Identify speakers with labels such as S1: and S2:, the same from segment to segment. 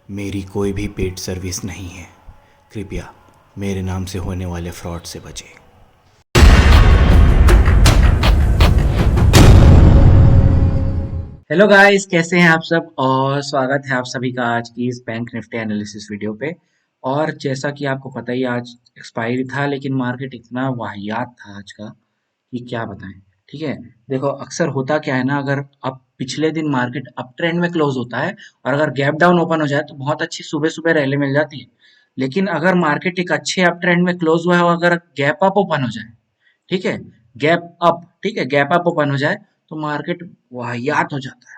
S1: मेरी कोई भी पेड सर्विस नहीं है। कृपया मेरे नाम से होने वाले फ्रॉड से बचें।
S2: हेलो गाइस, कैसे हैं आप सब। और स्वागत है आप सभी का आज की इस बैंक निफ्टी एनालिसिस वीडियो पे। और जैसा कि आपको पता ही आज एक्सपायरी था, लेकिन मार्केट इतना वाहियात था आज का कि क्या बताएं। ठीक है, देखो अक्सर होता क्या है ना, अगर अब पिछले दिन मार्केट अप ट्रेंड में क्लोज होता है और अगर गैप डाउन ओपन हो जाए तो बहुत अच्छी सुबह सुबह रैली मिल जाती है। लेकिन अगर मार्केट एक अच्छे अप ट्रेंड में क्लोज हुआ है और अगर गैप अप ओपन हो जाए, ठीक है, गैप अप, ठीक है, गैप अप ओपन हो जाए तो मार्केट वाहियात हो जाता है,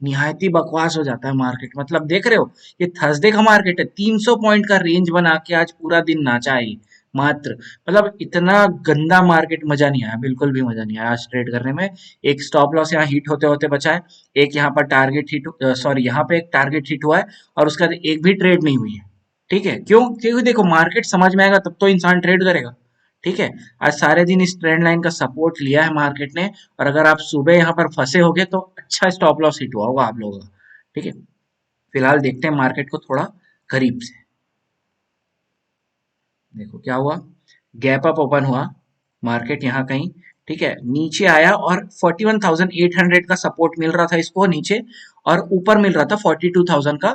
S2: निहायती बकवास हो जाता है मार्केट। मतलब देख रहे हो, ये थर्सडे का मार्केट है, 300 पॉइंट का रेंज बना के आज पूरा दिन नाचा है ये मात्र। मतलब इतना गंदा मार्केट, मजा नहीं आया, बिल्कुल भी मजा नहीं आया आज ट्रेड करने में। एक स्टॉप लॉस यहाँ हिट होते होते बचा है, एक यहाँ पर टारगेट हिट, सॉरी यहाँ पे एक टारगेट हिट हुआ है और उसके बाद एक भी ट्रेड नहीं हुई है। ठीक है, क्यों? क्योंकि देखो मार्केट समझ में आएगा तब तो इंसान ट्रेड करेगा। ठीक है, आज सारे दिन इस ट्रेंड लाइन का सपोर्ट लिया है मार्केट ने, और अगर आप सुबह यहाँ पर फंसे होगे तो अच्छा स्टॉप लॉस हिट हुआ होगा आप लोगों का। ठीक है, फिलहाल देखते हैं मार्केट को थोड़ा करीब से। देखो क्या हुआ, गैप अप ओपन हुआ मार्केट यहाँ कहीं, ठीक है, नीचे आया और 41,800 का सपोर्ट मिल रहा था इसको नीचे, और ऊपर मिल रहा था 42,000 का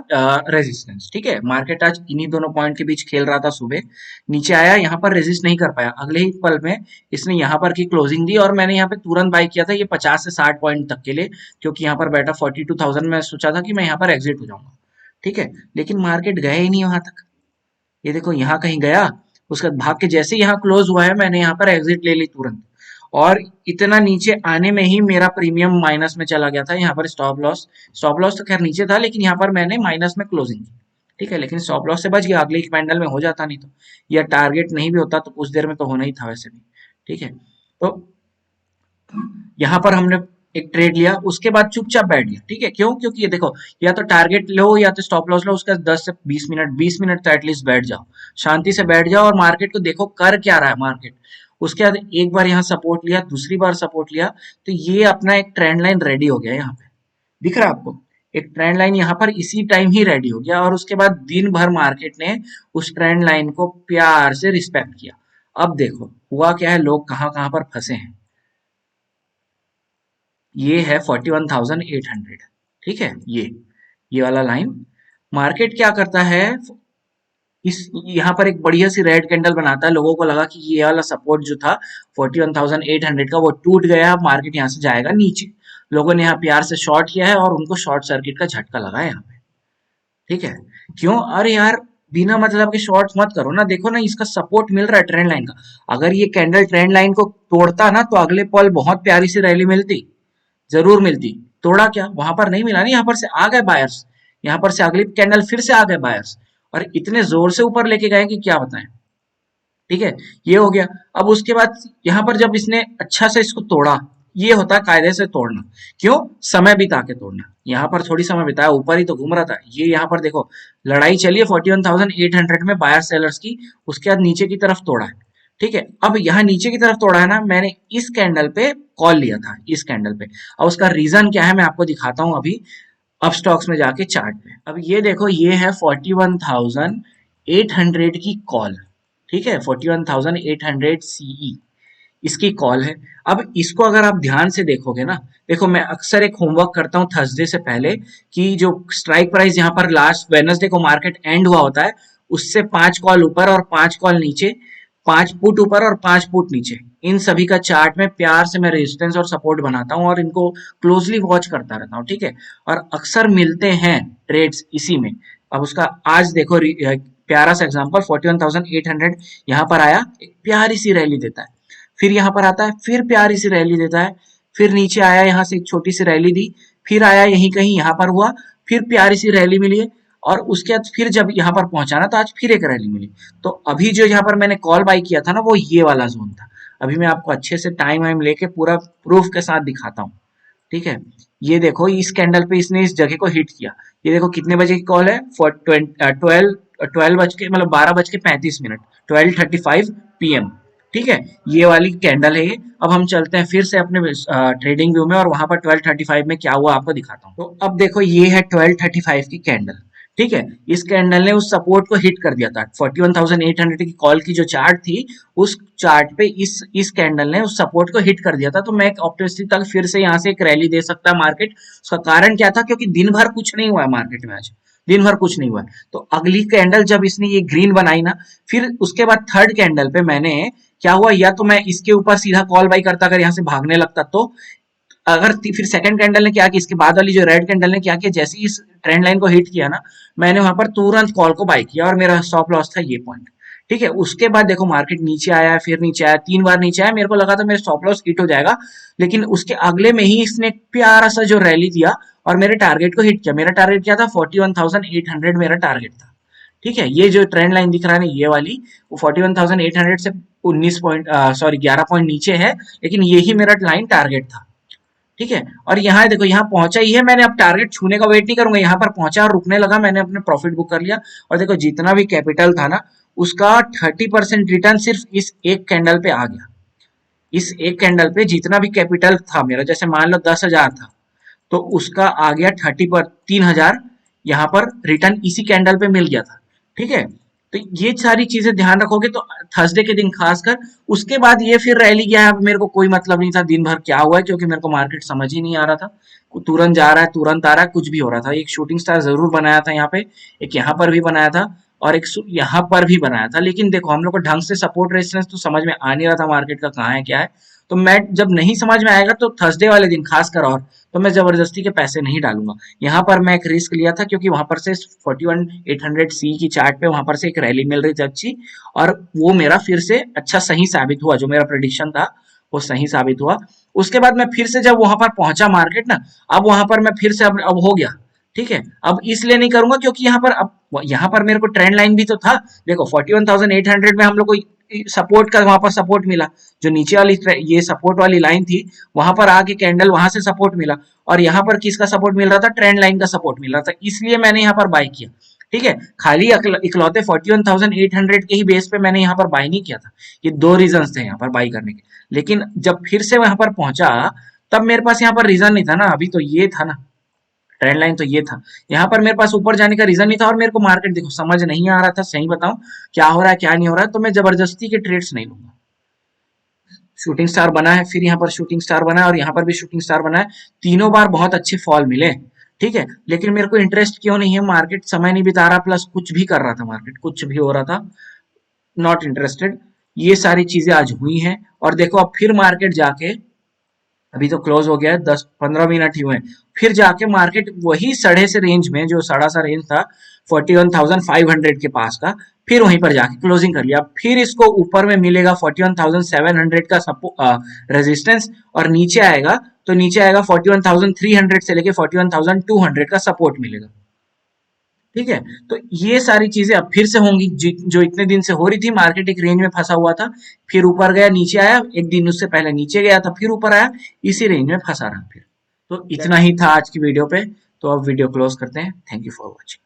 S2: रेजिस्टेंस। ठीक है, मार्केट आज इन्हीं दोनों पॉइंट के बीच खेल रहा था सुबह। नीचे आया, यहाँ पर रेजिस्ट नहीं कर पाया, अगले ही पल में इसने यहाँ पर की क्लोजिंग दी और मैंने यहाँ पे तुरंत बाई किया था ये 50 से 60 पॉइंट तक के लिए, क्योंकि यहाँ पर बैठा 42,000 में सोचा था कि मैं यहाँ पर एग्जिट हो जाऊंगा। ठीक है, लेकिन मार्केट गया ही नहीं वहां तक। ये देखो यहाँ कहीं गया, उसका भाग के जैसे यहाँ क्लोज हुआ है मैंने यहाँ पर एग्जिट ले ली तुरंत, और इतना नीचे आने में ही मेरा प्रीमियम माइनस में चला गया था। यहाँ पर स्टॉप लॉस तो खैर नीचे था, लेकिन यहाँ पर मैंने माइनस में क्लोजिंग की। ठीक है, लेकिन स्टॉप लॉस से बच गया, अगले कैंडल में हो जाता नहीं तो, या टारगेट नहीं भी होता तो कुछ देर में तो होना ही था वैसे भी। ठीक है, तो यहाँ पर हमने एक ट्रेड लिया, उसके बाद चुपचाप बैठ गया। ठीक है, क्यों? क्योंकि ये देखो, या तो टारगेट लो या तो स्टॉप लॉस लो, उसका 10 से 20 मिनट तो एटलीस्ट बैठ जाओ, शांति से बैठ जाओ और मार्केट को देखो कर क्या रहा है मार्केट। उसके बाद एक बार यहाँ सपोर्ट लिया, दूसरी बार सपोर्ट लिया, तो ये अपना एक ट्रेंड लाइन रेडी हो गया। यहाँ पे दिख रहा है आपको, एक ट्रेंड लाइन यहाँ पर इसी टाइम ही रेडी हो गया, और उसके बाद दिन भर मार्केट ने उस ट्रेंड लाइन को प्यार से रिस्पेक्ट किया। अब देखो हुआ क्या है, लोग कहाँ कहाँ पर फंसे हैं। ये है 41,800। ठीक है, ये वाला लाइन, मार्केट क्या करता है, इस यहाँ पर एक बढ़िया सी रेड कैंडल बनाता है, लोगों को लगा कि ये वाला सपोर्ट जो था 41,800 का वो टूट गया, मार्केट यहाँ से जाएगा नीचे। लोगों ने यहाँ प्यार से शॉर्ट किया है और उनको शॉर्ट सर्किट का झटका लगा है यहाँ पे। ठीक है, क्यों? अरे यार, बिना मतलब के शॉर्ट मत करो ना, देखो ना इसका सपोर्ट मिल रहा है ट्रेंड लाइन का। अगर ये कैंडल ट्रेंड लाइन को तोड़ता ना तो अगले पल बहुत प्यारी सी रैली मिलती, जरूर मिलती। तोड़ा क्या, वहां पर नहीं मिला, नहीं, यहाँ पर से आ गए बायर्स, यहाँ पर से अगली कैंडल फिर से आ गए बायर्स, और इतने जोर से ऊपर लेके गए कि क्या बताएं। ठीक है, ये हो गया। अब उसके बाद यहाँ पर जब इसने अच्छा से इसको तोड़ा, ये होता है कायदे से तोड़ना। क्यों? समय बिता के तोड़ना। यहाँ पर थोड़ी समय बिताया, ऊपर ही तो घूम रहा था। ये यहाँ पर देखो लड़ाई चली है 41,800 में बायर सेलर्स की, उसके बाद नीचे की तरफ तोड़ा है। ठीक है, अब यहाँ नीचे की तरफ तोड़ा है ना, मैंने इस कैंडल पे कॉल लिया था, इस कैंडल पे। अब उसका रीजन क्या है मैं आपको दिखाता हूँ अभी, अब स्टॉक्स में जाके चार्ट पे। अब ये देखो, ये है 41,800 की कॉल। ठीक है, 41,800 सीई इसकी कॉल है। अब इसको अगर आप ध्यान से देखोगे ना, देखो मैं अक्सर एक होमवर्क करता हूँ थर्सडे से पहले, कि जो स्ट्राइक प्राइस यहाँ पर लास्ट वेडनेसडे को मार्केट एंड हुआ होता है, उससे 5 कॉल ऊपर और 5 कॉल नीचे, 5 पुट ऊपर और 5 पुट नीचे, इन सभी का चार्ट में प्यार से मैं रेजिस्टेंस और सपोर्ट बनाता हूँ और इनको क्लोजली वॉच करता रहता हूँ। ठीक है, और अक्सर मिलते हैं ट्रेड्स इसी में। अब उसका आज देखो प्यारा सा एग्जांपल, 41,800 यहाँ पर आया, एक प्यारी सी रैली देता है, फिर यहाँ पर आता है, फिर प्यारी सी रैली देता है, फिर नीचे आया, यहाँ से एक छोटी सी रैली दी, फिर आया यहीं कहीं, यहाँ पर हुआ, फिर प्यारी सी रैली मिली है, और उसके बाद फिर जब यहाँ पर पहुंचा ना तो आज फिर एक रैली मिली। तो अभी जो यहाँ पर मैंने कॉल बाई किया था ना, वो ये वाला जोन था। अभी मैं आपको अच्छे से टाइम वाइम लेके पूरा प्रूफ के साथ दिखाता हूँ। ठीक है, ये देखो इस कैंडल पे इसने इस जगह को हिट किया। ये देखो कितने बजे की कॉल है, ट्वेल्व ट्वेल्व बज के मतलब 12:35, 12:35 PM। ठीक है, ये वाली कैंडल है ये। अब हम चलते हैं फिर से अपने ट्रेडिंग व्यू में, और वहां पर 12:35 में क्या हुआ आपको दिखाता हूँ। तो अब देखो ये है 12:35 की कैंडल। ठीक है, इस कैंडल ने उस सपोर्ट को हिट कर दिया था 41,800 की कॉल की जो चार्ट थी, उस चार्ट पे इस कैंडल ने उस सपोर्ट को हिट कर दिया था। तो मैं एक ऑप्टिमिस्टिक था कि फिर से यहाँ से एक रैली दे सकता है मार्केट। उसका कारण क्या था, क्योंकि दिन भर कुछ नहीं हुआ है मार्केट में, आज दिन भर कुछ नहीं हुआ है। तो अगली कैंडल जब इसने ये ग्रीन बनाई ना, फिर उसके बाद थर्ड कैंडल पे मैंने क्या हुआ, या तो मैं इसके ऊपर सीधा कॉल बाई करता अगर यहाँ से भागने लगता तो, अगर फिर सेकंड कैंडल ने क्या किया, इसके बाद वाली जो रेड कैंडल ने क्या किया, जैसे ही इस ट्रेंड लाइन को हिट किया ना, मैंने वहां पर तुरंत कॉल को बाय किया और मेरा स्टॉप लॉस था ये पॉइंट। ठीक है, उसके बाद देखो मार्केट नीचे आया, फिर नीचे आया, 3 बार नीचे आया, मेरे को लगा था मेरा स्टॉप लॉस हिट हो जाएगा, लेकिन उसके अगले में ही इसने एक प्यारा सा जो रैली दिया और मेरे टारगेट को हिट किया। मेरा टारगेट क्या था, 41,800 मेरा टारगेट था। ठीक है, ये जो ट्रेंड लाइन दिख रहा है ना, ये वाली, वो 41,800 से 19 पॉइंट, सॉरी 11 पॉइंट नीचे है, लेकिन यही मेरा लाइन टारगेट था। ठीक है, और यहाँ देखो, यहाँ पहुंचा ही है, मैंने अब टारगेट छूने का वेट नहीं करूंगा, यहाँ पर पहुंचा और रुकने लगा, मैंने अपने प्रॉफिट बुक कर लिया। और देखो जितना भी कैपिटल था ना, उसका 30% रिटर्न सिर्फ इस एक कैंडल पे आ गया। इस एक कैंडल पे जितना भी कैपिटल था मेरा, जैसे मान लो 10,000 था, तो उसका आ गया 3,000 यहाँ पर रिटर्न इसी कैंडल पे मिल गया था। ठीक है, तो ये सारी चीजें ध्यान रखोगे तो थर्सडे के दिन खासकर, उसके बाद ये फिर रैली गया है, अब मेरे को कोई मतलब नहीं था दिन भर क्या हुआ है, क्योंकि मेरे को मार्केट समझ ही नहीं आ रहा था, तुरंत जा रहा है तुरंत आ रहा है, कुछ भी हो रहा था। एक शूटिंग स्टार जरूर बनाया था यहाँ पे, एक यहाँ पर भी बनाया था, और एक यहाँ पर भी बनाया था, लेकिन देखो हम लोग को ढंग से सपोर्ट रेजिस्टेंस तो समझ में आ नहीं रहा था मार्केट का कहाँ है क्या है। तो मैं जब नहीं समझ में आएगा तो थर्सडे वाले दिन खासकर, और तो मैं जबरदस्ती के पैसे नहीं डालूंगा। यहाँ पर मैं एक रिस्क लिया था, क्योंकि वहां पर से 41,800 सी की चार्ट पे वहां पर से एक रैली मिल रही थी अच्छी, और वो मेरा फिर से अच्छा सही साबित हुआ, जो मेरा प्रेडिक्शन था वो सही साबित हुआ। उसके बाद मैं फिर से जब वहां पर पहुंचा मार्केट ना, अब वहां पर मैं फिर से अब हो गया। ठीक है, अब इसलिए नहीं करूंगा क्योंकि यहाँ पर मेरे को ट्रेंड लाइन भी तो था। देखो 41,800 में हम लोग को सपोर्ट का वहां पर सपोर्ट मिला, जो नीचे वाली ये सपोर्ट वाली लाइन थी, वहां पर आके कैंडल वहां से सपोर्ट मिला, और यहाँ पर किसका सपोर्ट मिल रहा था, ट्रेंड लाइन का सपोर्ट मिल रहा था, इसलिए मैंने यहाँ पर बाय किया। ठीक है, खाली इकलौते 41,800 के ही बेस पे मैंने यहाँ पर बाय नहीं किया था। ये दो रीजन थे यहाँ पर बाय करने के, लेकिन जब फिर से वहां पर पहुंचा, तब मेरे पास यहाँ पर रीजन नहीं था ना, अभी तो ये था ना, ट्रेंड लाइन तो ये था, यहाँ पर मेरे पास ऊपर जाने का रीजन नहीं था, और मेरे को मार्केट देखो समझ नहीं आ रहा था, सही बताऊं क्या हो रहा है क्या नहीं हो रहा है, तो मैं जबरदस्ती के ट्रेड्स नहीं लूंगा। शूटिंग स्टार बना है, फिर यहाँ पर शूटिंग स्टार बना है, और यहाँ पर भी शूटिंग स्टार बना है, तीनों बार बहुत अच्छे फॉल मिले। ठीक है, लेकिन मेरे को इंटरेस्ट क्यों नहीं है, मार्केट समय नहीं बिता रहा, प्लस कुछ भी कर रहा था, मार्केट कुछ भी हो रहा था, नॉट इंटरेस्टेड। ये सारी चीजें आज हुई हैं, और देखो अब फिर मार्केट जाके, अभी तो क्लोज हो गया है, 10-15 मिनट ही हुए हैं, फिर जाके मार्केट वही सड़े से रेंज में, जो सड़ा सा रेंज था 41,500 के पास का, फिर वहीं पर जाके क्लोजिंग कर लिया। फिर इसको ऊपर में मिलेगा 41,700 का रेजिस्टेंस, और नीचे आएगा तो नीचे आएगा 41,300 से लेके 41,200 का सपोर्ट मिलेगा। ठीक है, तो ये सारी चीजें अब फिर से होंगी, जो इतने दिन से हो रही थी, मार्केट एक रेंज में फंसा हुआ था, फिर ऊपर गया नीचे आया, एक दिन उससे पहले नीचे गया था फिर ऊपर आया, इसी रेंज में फंसा रहा फिर। तो इतना ही था आज की वीडियो पे, तो अब वीडियो क्लोज करते हैं। Thank you for watching.